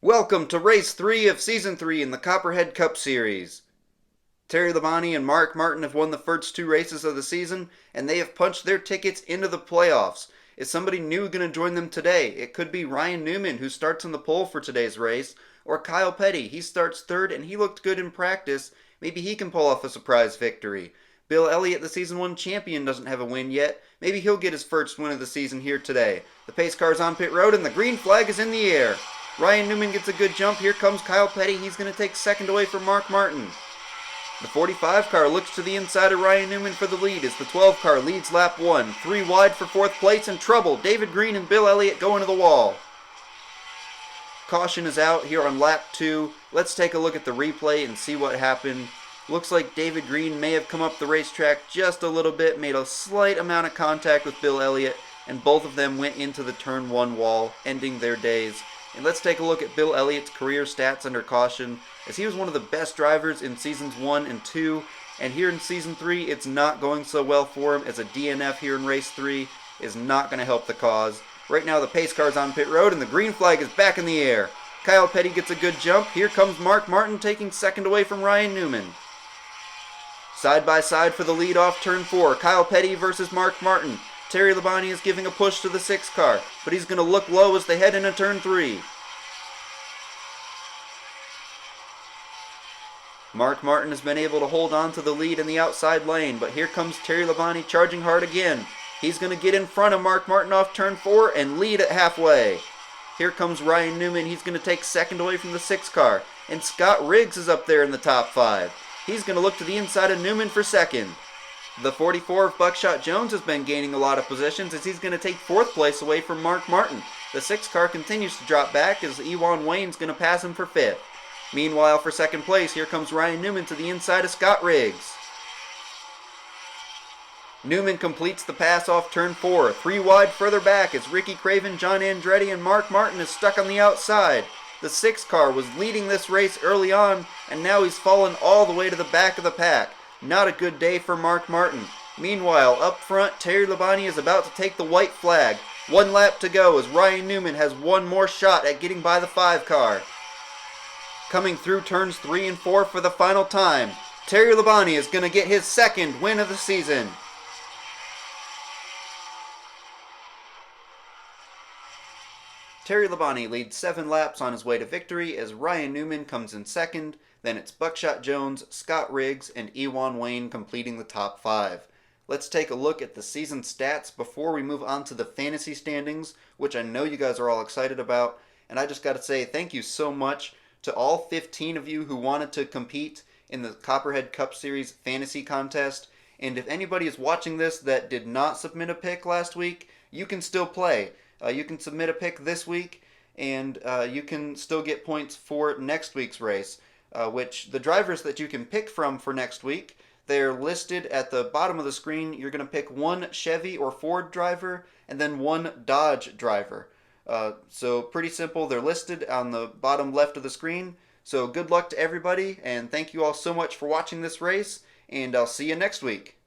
Welcome to Race 3 of Season 3 in the Copperhead Cup Series. Terry Labonte and Mark Martin have won the first two races of the season, and they have punched their tickets into the playoffs. Is somebody new going to join them today? It could be Ryan Newman, who starts on the pole for today's race, or Kyle Petty. He starts third, and he looked good in practice. Maybe he can pull off a surprise victory. Bill Elliott, the Season 1 champion, doesn't have a win yet. Maybe he'll get his first win of the season here today. The pace car's on pit road, and the green flag is in the air. Ryan Newman gets a good jump. Here comes Kyle Petty. He's going to take second away from Mark Martin. The 45 car looks to the inside of Ryan Newman for the lead as the 12 car leads lap 1. 3 wide for 4th place and trouble. David Green and Bill Elliott go into the wall. Caution is out here on lap 2. Let's take a look at the replay and see what happened. Looks like David Green may have come up the racetrack just a little bit, made a slight amount of contact with Bill Elliott, and both of them went into the turn 1 wall, ending their days. And let's take a look at Bill Elliott's career stats under caution, as he was one of the best drivers in Seasons 1 and 2, and here in Season 3, it's not going so well for him, as a DNF here in Race 3 is not going to help the cause. Right now, the pace car's on pit road, and the green flag is back in the air. Kyle Petty gets a good jump. Here comes Mark Martin taking second away from Ryan Newman. Side by side for the lead off turn 4, Kyle Petty versus Mark Martin. Terry Labonte is giving a push to the 6 car, but he's going to look low as they head into turn 3. Mark Martin has been able to hold on to the lead in the outside lane, but here comes Terry Labonte charging hard again. He's going to get in front of Mark Martin off turn 4 and lead at halfway. Here comes Ryan Newman. He's going to take second away from the 6 car, and Scott Riggs is up there in the top 5. He's going to look to the inside of Newman for second. The 44 of Buckshot Jones has been gaining a lot of positions as he's going to take 4th place away from Mark Martin. The 6 car continues to drop back as Ewan Wayne's going to pass him for 5th. Meanwhile, for 2nd place, here comes Ryan Newman to the inside of Scott Riggs. Newman completes the pass off turn 4. 3 wide further back as Ricky Craven, John Andretti, and Mark Martin is stuck on the outside. The 6 car was leading this race early on, and now he's fallen all the way to the back of the pack. Not a good day for Mark Martin. Meanwhile, up front, Terry Labonte is about to take the white flag. 1 lap to go as Ryan Newman has one more shot at getting by the 5 car. Coming through turns 3 and 4 for the final time, Terry Labonte is going to get his 2nd win of the season. Terry Labonte leads 7 laps on his way to victory as Ryan Newman comes in 2nd. Then it's Buckshot Jones, Scott Riggs, and Ewan Wayne completing the top 5. Let's take a look at the season stats before we move on to the fantasy standings, which I know you guys are all excited about. And I just got to say thank you so much to all 15 of you who wanted to compete in the Copperhead Cup Series fantasy contest. And if anybody is watching this that did not submit a pick last week, you can still play. You can submit a pick this week, and you can still get points for next week's race. Which the drivers that you can pick from for next week, they're listed at the bottom of the screen. You're going to pick 1 Chevy or Ford driver and then 1 Dodge driver. So pretty simple. They're listed on the bottom left of the screen. So good luck to everybody, and thank you all so much for watching this race, and I'll see you next week.